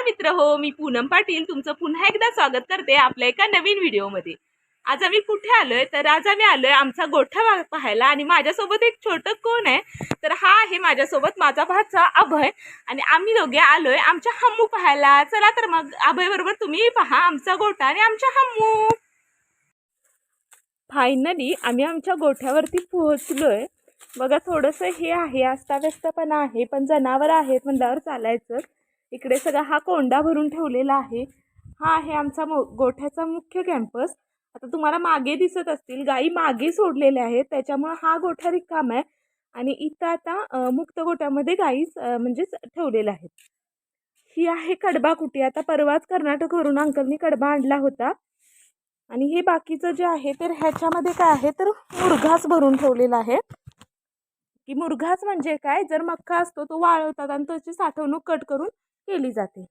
मित्र हो, मी पूनम पाटील तुमचं पुन्हा एकदा स्वागत करते आपल्या एका नवीन व्हिडिओमध्ये। आज आम्ही कुठे आलोय तर आज आम्ही आलोय आमचा गोठा पाहायला आणि माझ्यासोबत एक छोटं कोण आहे तर हा आहे माझ्यासोबत माझा भाचा अभय आणि आम्ही दोघे आलोय आमच्या हम्मू पाहायला। चला तर मग अभय बरोबर तुम्ही पहा आमचा गोठा आणि आमच्या हम्मू। फायनली आम्ही आमच्या गोठ्यावरती पोहोचलोय। बघा थोडंसं हे आहे अस्ताव्यस्तपणा आहे पण जनावर आहेत म्हणल्यावर चालायचं। इकडे सगळा हा कोंडा भरून ठेवलेला आहे। हा आहे आमचा गोठ्याचा मुख्य कॅम्पस। आता तुम्हाला मागे दिसत असतील गाई मागे सोडलेल्या आहेत त्याच्यामुळे हा गोठा रिकामा आहे आणि इथं आता मुक्त गोठ्यामध्ये गाई म्हणजे ठेवलेल्या आहेत। ही आहे कडबा कुटी। आता परवाच कर्नाटकवरून अंकलनी कडबा आणला होता आणि हे बाकीचं जे आहे तर ह्याच्यामध्ये काय आहे तर मुरघास भरून ठेवलेला आहे। की मुरघास म्हणजे काय, जर मक्का असतो तो वाळवतात आणि त्याची साठवणूक कट करून केली जाते।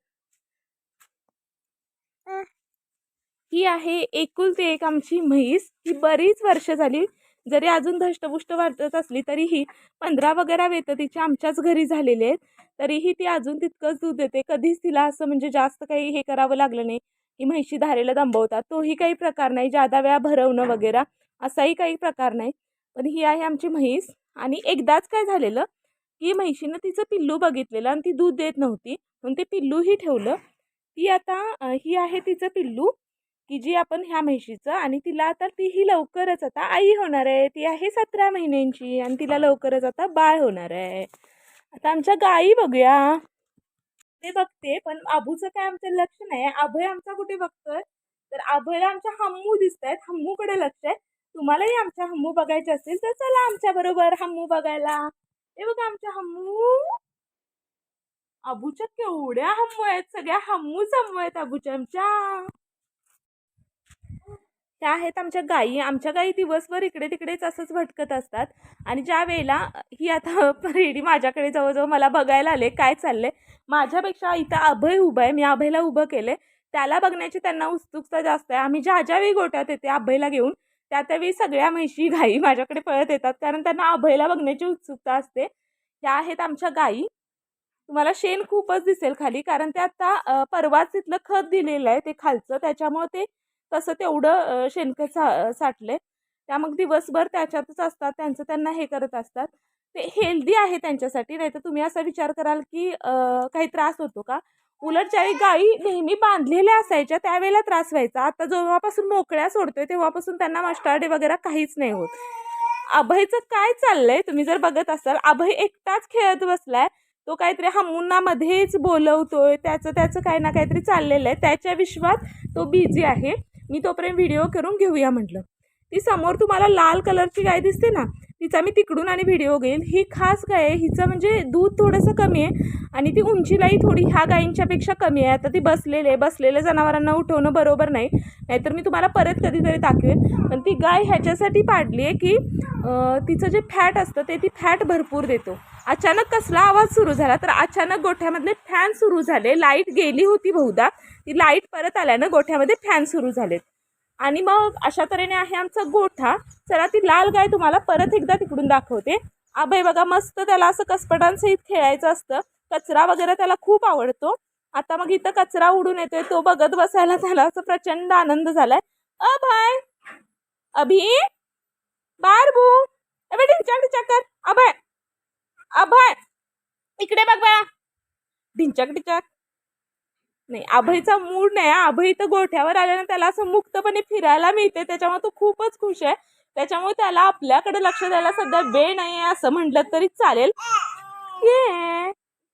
ही आहे एकुलती एक आमची म्हैस। ही बरीच वर्ष झाली, जरी अजून धष्टपुष्ट वाटत असली तरीही 15 वगैरे वेत तिच्या आमच्याच घरी झालेले आहेत, तरीही ती अजून तितकंच दूध देते। कधीच तिला असं म्हणजे जास्त काही हे करावं लागलं नाही की म्हैशी धारेला दंबवतात, तोही काही प्रकार नाही। जादा वेळा भरवणं वगैरे असाही काही प्रकार नाही। पण ही आहे आमची म्हैस आणि एकदाच काय झालेलं की म्हैशीनं तिचं पिल्लू बघितलेलं आणि ती दूध देत नव्हती म्हणून ते पिल्लूही ठेवलं। ती आता ही आहे तिचं पिल्लू की जी आपण ह्या म्हैशीचं, आणि तिला आता तीही लवकरच आता आई होणार आहे। ती आहे 17 महिन्यांची आणि तिला लवकरच आता बाळ होणार आहे। आता आमच्या गाई बघूया, ते बघते पण अबूचं काय आमचं लक्ष नाही। अभय आमचा कुठे बघतोय तर अभयला आमच्या हम्मू दिसत आहेत, हम्मूकडे लक्ष आहे। तुम्हालाही आमच्या हम्मू बघायचे असतील तर चला आमच्या बरोबर हम्मू बघायला। हे बघा आमच्या हम्मू, अबूच्या केवढ्या हम्मू आहेत, सगळ्या हम्मूच हम्मू आहेत अबूच्या आमच्या। त्या आहेत आमच्या गाई। आमच्या गाई दिवसभर इकडे तिकडेच असंच भटकत असतात आणि ज्या वेळेला ही आता रेडी माझ्याकडे जवळजवळ मला बघायला आले काय चाललंय। माझ्यापेक्षा इथं अभय उभं आहे, मी अभयला उभं केले, त्याला बघण्याची त्यांना उत्सुकता जास्त आहे। आम्ही ज्यावेळी गोठ्यात येते अभयला घेऊन त्यावेळी सगळ्या म्हैशी गाई माझ्याकडे पळत येतात कारण त्यांना अभयला बघण्याची उत्सुकता असते। त्या आहेत आमच्या गाई। तुम्हाला शेण खूपच दिसेल खाली कारण ते आता परवाच तिथलं खत दिलेलं आहे ते खालचं, त्याच्यामुळे ते तसं तेवढं शेणखत साठले। त्या मग दिवसभर त्याच्यातच असतात, त्यांचं त्यांना हे करत असतात। ते हेल्दी आहे त्यांच्यासाठी, नाही तर तुम्ही असा विचार कराल की काही त्रास होतो का। उलट ज्यावेळी गाई नेहमी बांधलेल्या असायच्या त्यावेळेला त्रास व्हायचा, आता जेव्हापासून मोकळ्या सोडतोय तेव्हापासून त्यांना मस्टार्डे वगैरे काहीच नाही होत। अभयचं काय चाललंय तुम्ही जर बघत असाल, अभय एकटाच खेळत बसलाय, तो काहीतरी हम्मूंना मध्येच बोलवतोय, त्याचं काही ना काहीतरी चाललेलं आहे, त्याच्या विश्वात तो बिझी आहे। मी तोपर्यंत व्हिडिओ करून घेऊया म्हटलं। ती समोर तुम्हाला लाल कलरची गाय दिसते ना, तिचा मी तिकडून आणि व्हिडिओ घेईल। ही खास गाय आहे, हिचं म्हणजे दूध थोडंसं कमी आहे आणि ती उंचीलाही थोडी ह्या गायींच्यापेक्षा कमी आहे। आता ती बसलेल्या जनावरांना उठवणं बरोबर नाही, नाहीतर मी तुम्हाला परत कधीतरी दाखवेन। पण ती गाय ह्याच्यासाठी पाडली आहे की तिचं जे फॅट असतं ती फॅट भरपूर देतो। अचानक कसला आवाज सुरू झाला तर अचानक गोठ्यामधले फॅन सुरू झाले, लाईट गेली होती बहुधा, ती लाईट परत आल्यानं गोठ्यामध्ये फॅन सुरू झालेत आणि मग अशा तऱ्हेने आहे आमचा गोठा। चला ती लाल गाय तुम्हाला परत एकदा तिकडून दाखवते। अभय बघा मस्त, त्याला असं कसपटांसहित खेळायचं असतं, कचरा वगैरे त्याला खूप आवडतो। आता मग इथं कचरा उडून येतोय, तो बघत बसायला त्याला असं प्रचंड आनंद झालाय। अभय, अभि, बारबू, अबे ढिंचाक ढिंचाक कर, अभय अभय इकडे बघ बा, ढिंचाक ढिंचाक नाही। अभयचा मूड नाही, अभय तर गोठ्यावर आल्यानं त्याला असं मुक्तपणे फिरायला मिळते, त्याच्यामुळे तो खूपच खुश आहे। त्याच्यामुळे त्याला आपल्याकडे लक्ष द्यायला सध्या वेळ नाही आहे असं म्हटलं तरी चालेल।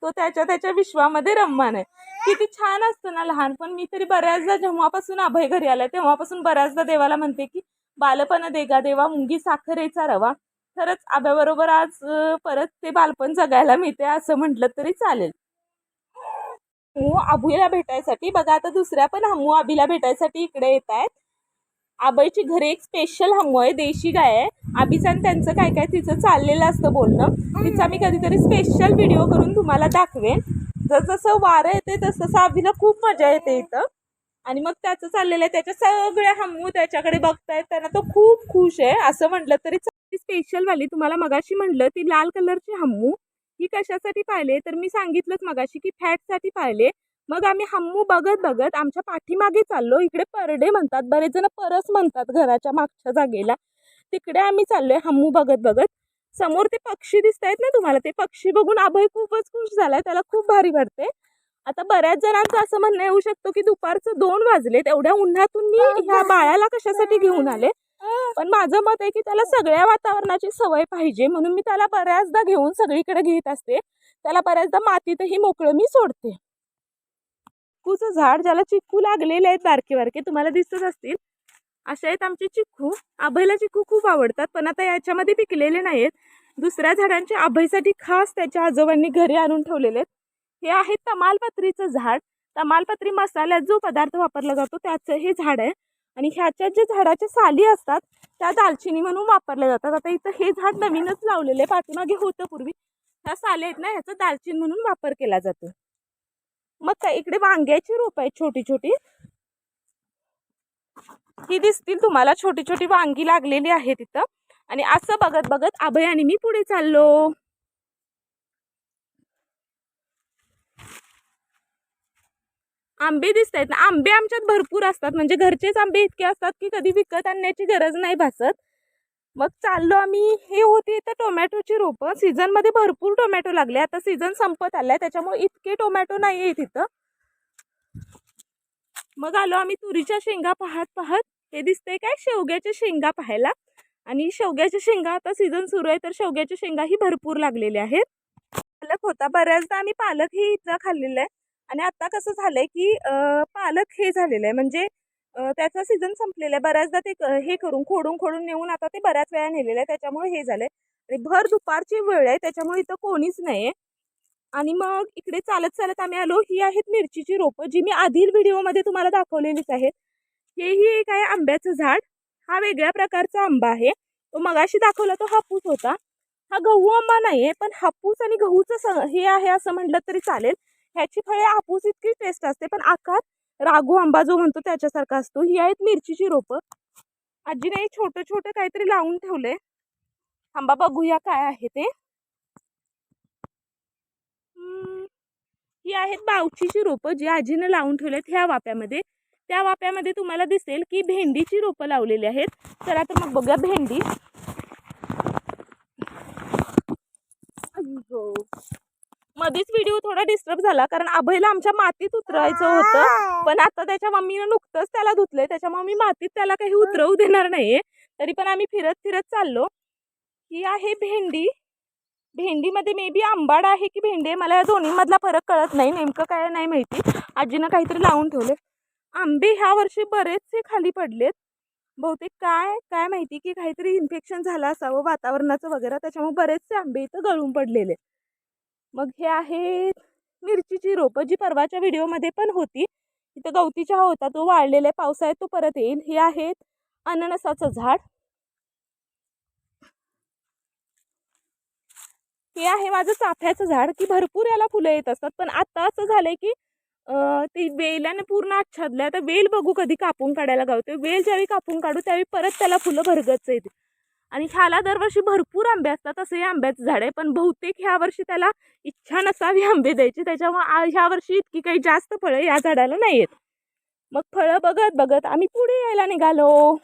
तो त्याच्या विश्वामध्ये रममान आहे। किती छान असतं ना लहानपण। मी तरी बऱ्याचदा जेव्हापासून अभय घरी आलाय तेव्हापासून बऱ्याचदा देवाला म्हणते की बालपण देगा देवा मुंगी साखरेचा रवा। खरंच आब्याबरोबर आज परत ते बालपण जगायला मिळते असं म्हटलं तरी चालेल। हम्मू अभूला भेटायसाठी बघा आता दुसऱ्या पण हम्मू अभिला भेटायसाठी इकडे येत आहेत। अभयची घरी एक स्पेशल हम्मू आहे, देशी गाय आहे। अभिचं आणि त्यांचं काय काय तिचं चाललेलं असतं बोलणं, तिचा मी कधीतरी स्पेशल व्हिडिओ करून तुम्हाला दाखवेन। जसं वारं येते तसं अभिला खूप मजा येते इथं आणि मग त्याचं चाललेलं आहे, त्याच्या सगळ्या हम्मू त्याच्याकडे बघतायत, त्यांना तो खूप खुश आहे असं म्हटलं तरी स्पेशल वाली तुम्हाला मगाशी म्हटलं ती लाल कलरची हम्मू ही कशासाठी पाहिले तर मी सांगितलंच मगाशी की फॅटसाठी पाहिले। मग आम्ही हम्मू बघत बघत आमच्या पाठीमागे चाललो. इकडे परडे म्हणतात, बरेच जण परस म्हणतात घराच्या मागच्या जागेला. तिकडे आम्ही चाललोय हम्मू बघत बघत. समोर ते पक्षी दिसत आहेत ना तुम्हाला, ते पक्षी बघून अभय खूपच खुश झालाय, त्याला खूप भारी वाटते. आता बऱ्याच जणांचं असं म्हणणं येऊ शकतो की दुपारचं 2 वाजले, तेवढ्या उन्हातून मी ह्या बाळाला कशासाठी घेऊन आले. पण माझं मत आहे की त्याला सगळ्या वातावरणाची सवय पाहिजे, म्हणून मी त्याला बऱ्याचदा घेऊन सगळीकडे घेत असते. त्याला बऱ्याचदा मातीतही मोकळं मी सोडते. चिक्कूचं झाड, ज्याला चिक्कू लागलेले आहेत बारके बारके, तुम्हाला दिसत असतील, असे आहेत आमचे चिक्कू. अभयला चिक्कू खूप आवडतात, पण आता याच्यामध्ये पिकलेले नाहीत. दुसऱ्या झाडांचे अभयसाठी खास त्याच्या आजोबांनी घरी आणून ठेवलेले आहेत. हे आहे तमालपत्रीचं झाड. तमालपत्री मसाल्यात जो पदार्थ वापरला जातो त्याचं हे झाड आहे. आणि ह्याच्या जे झाडाच्या साली असतात त्या दालचिनी म्हणून वापरल्या जातात. आता इथं हे झाड नवीनच लावलेलं आहे, पाठीमागे होतं पूर्वी. ह्या साली आहेत ना, ह्याचा दालचिनी म्हणून वापर केला जातो. मग काय इकडे वांग्याची रोप आहेत छोटी छोटी, ही दिसतील तुम्हाला, छोटी छोटी वांगी लागलेली आहेत तिथं. आणि असं बघत बघत अभय आणि मी पुढे चाललो. आंबे दिसत आहेत ना, आंबे आमच्यात भरपूर असतात, म्हणजे घरचेच आंबे इतके असतात की कधी विकत आणण्याची गरज नाही भासत. मग चाललो आम्ही. हे होती इथं टोमॅटोची रोपं. सीझनमध्ये भरपूर टोमॅटो लागले, आता सीझन संपत आलाय त्याच्यामुळे इतके टोमॅटो नाही आहेत इथं. मग आलो आम्ही तुरीच्या शेंगा पाहत पाहत. हे दिसतंय काय, शेवग्याच्या शेंगा पाहायला. आणि शेवग्याच्या शेंगा आता सीझन सुरू आहे, तर शेवग्याच्या शेंगाही भरपूर लागलेल्या आहेत. पालक होता, बऱ्याचदा आम्ही पालकही इथं खाल्लेलं आहे. आणि आता कसं झालंय की पालक हे झालेलं आहे, म्हणजे त्याचा सीझन संपलेला आहे. बऱ्याचदा ते हे करून खोडून खोडून नेऊन आता ते बऱ्याच वेळा नेलेलं आहे, त्याच्यामुळे हे झालंय. आणि भर दुपारची वेळ आहे, त्याच्यामुळे इथं कोणीच नाही आहे. आणि मग इकडे चालत चालत आम्ही आलो. ही आहेत मिरचीची रोपं, जी मी आधील व्हिडिओमध्ये तुम्हाला दाखवलेलीच आहेत. हेही एक आहे आंब्याचं झाड. हा वेगळ्या प्रकारचा आंबा आहे, तो मगाशी दाखवला तो हापूस होता. हा गहू आंबा नाही आहे, पण हापूस आणि गहूचं हे आहे असं म्हटलं तरी चालेल. ह्याची फळे हापूस इतकी टेस्ट असते, पण आकार राघू आंबा जो म्हणतो त्याच्यासारखा असतो. ही आहेत मिरचीची रोपं. आजीने छोटं छोटं काहीतरी लावून ठेवलंय. आंबा बघूया काय आहे ते. ही आहेत बावचीची रोपं, जी आजीने लावून ठेवलेत ह्या वाप्यामध्ये. त्या वाप्यामध्ये तुम्हाला दिसेल की भेंडीची रोपं लावलेली आहेत. चला तर मग बघा भेंडी. मध्येच व्हिडिओ थोडा डिस्टर्ब झाला, कारण अभयला आमच्या मातीत उतरायचं होतं, पण आता त्याच्या मम्मीनं नुकतंच त्याला धुतलंय, त्याच्यामुळे मी मातीत त्याला काही उतरवू देणार नाहीये. तरी पण आम्ही फिरत फिरत चाललो. ही आहे भेंडी. भेंडीमध्ये मे बी आंबाड आहे की भेंडी आहे, मला या दोन्हीमधला फरक कळत नाही, नेमकं काय नाही माहिती. आजीनं काहीतरी लावून ठेवले. आंबे ह्या वर्षी बरेचसे खाली पडलेत. बहुतेक काय काय माहिती की काहीतरी इन्फेक्शन झालं असावं वातावरणाचं वगैरे, त्याच्यामुळे बरेचसे आंबे इथं गळून पडलेले. मग हे आहे मिरचीची रोपं, जी परवाच्या व्हिडिओमध्ये पण होती. इथं गवती चहा होता, तो वाळलेला आहे, पावसाळ्यात तो परत येईल. हे आहे अननसाचं झाड. हे आहे माझं चाफ्याचं झाड, की भरपूर याला फुलं येत असतात, पण आता असं झालंय की ती वेलाने पूर्ण आच्छादल्या. आता वेल बघू कधी कापून काढायला गावते. वेल ज्यावेळी कापून काढू त्यावेळी परत त्याला फुलं भरगच येते. आणि ह्याला दरवर्षी भरपूर आंबे असतात, असं हे आंब्याचं झाड आहे, पण बहुतेक ह्या वर्षी त्याला इच्छा नसावी आंबे द्यायची, त्याच्यामुळे ह्या वर्षी इतकी काही जास्त फळं या झाडाला नाही आहेत. मग फळं बघत बघत आम्ही पुढे यायला निघालो.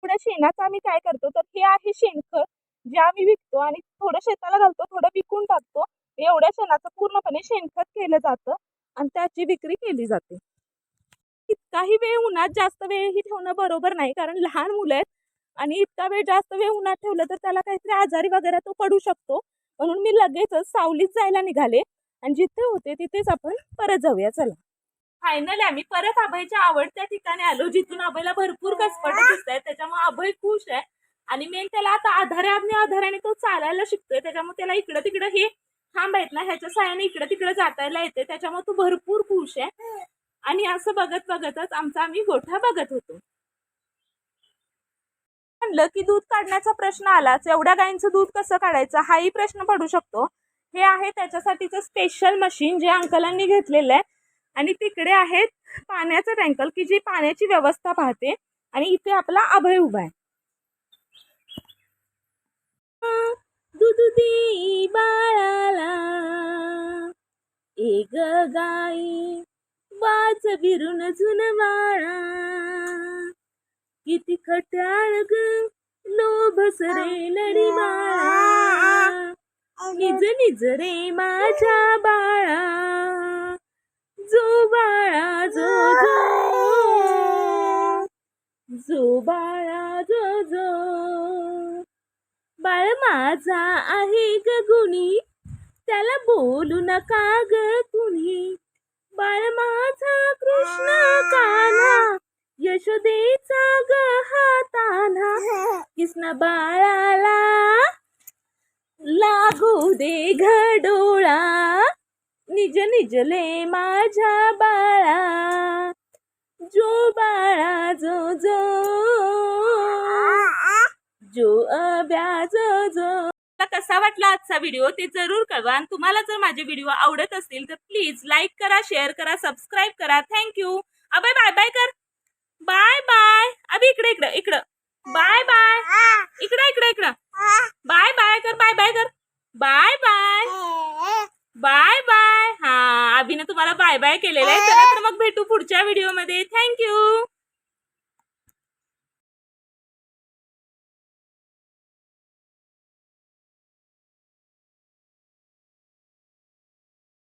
पुढे शेणाचं आम्ही काय करतो, तर हे आहे शेणखत, जे आम्ही विकतो आणि थोडं शेताला घालतो, थोडं विकून टाकतो. एवढ्या शेणाचं पूर्णपणे शेणखत केलं जातं आणि त्याची विक्री केली जाते. इतकाही वेळ उन्हात जास्त वेळही ठेवणं बरोबर नाही, कारण लहान मुलं आहेत आणि इतका वेळ जास्त वेळ उन्हात ठेवलं तर त्याला काहीतरी आजारी वगैरे तो पडू शकतो. म्हणून मी लगेचच सावलीत जायला निघाले आणि जिथे होते तिथेच आपण परत जाऊया. चला, फायनली आम्ही परत अभयच्या आवडत्या ठिकाणी आलो, जिथून अभयला भरपूर कसपट दिसत आहे. त्याच्यामुळे अभय खुश आहे. आणि मेन त्याला आता आधाराने तो चालायला शिकतोय, त्याच्यामुळे त्याला इकडं तिकडं हे खांब आहेत ना, ह्याच्या साहाय्याने इकडं तिकडं जातायला येते, त्याच्यामुळे तो भरपूर खुश आहे. आणि असं बघत बघतच आम्ही गोठा बघत होतो. म्हणलं की दूध काढण्याचा प्रश्न आलाच, एवढ्या गायींचं दूध कसं काढायचं हाही प्रश्न पडू शकतो. हे आहे त्याच्यासाठीचं स्पेशल मशीन, जे अंकलांनी घेतलेलं आहे. आणि तिकडे आहेत पाण्याचं टँकर, की जी पाण्याची व्यवस्था पाहते. आणि इथे आपला अभय उभा आहे. दूध दे बाळाला, ए ग गाई वाच विरून झुनवाळा, किती खट्याळ ग लोभ सरे लढीवाळा, निज निज रे माझ्या बाळा, जो बाळा जो जो बाळा जो जो, बाळ माझा आहे ग गुणी, त्याला बोलू नका ग कुणी, बाळ माझा कृष्ण कान्हा, यशोदेचा ग हाताना, कृष्ण बाळाला लागू दे घडोळा, निज निजले माझ्या बाळा, जो बाळा जो जो, जो अभ्या जो जो. कसा वाटला आजचा व्हिडिओ ते जरूर कळवा. आणि तुम्हाला जर माझे व्हिडिओ आवडत असतील तर प्लीज लाईक करा, शेअर करा, सबस्क्राईब करा. थँक्यू. अबे बाय बाय कर. Bye bye. अबे इकडे इकडे इकडं. Bye bye. इकडे इकडे इकडं. बाय बाय कर. बाय बाय कर. Bye bye. Bye bye. हा, अभिने तुम्हाला बाय बाय केलेलं आहे. चला तर मग भेटू पुढच्या व्हिडिओमध्ये. थँक्यू.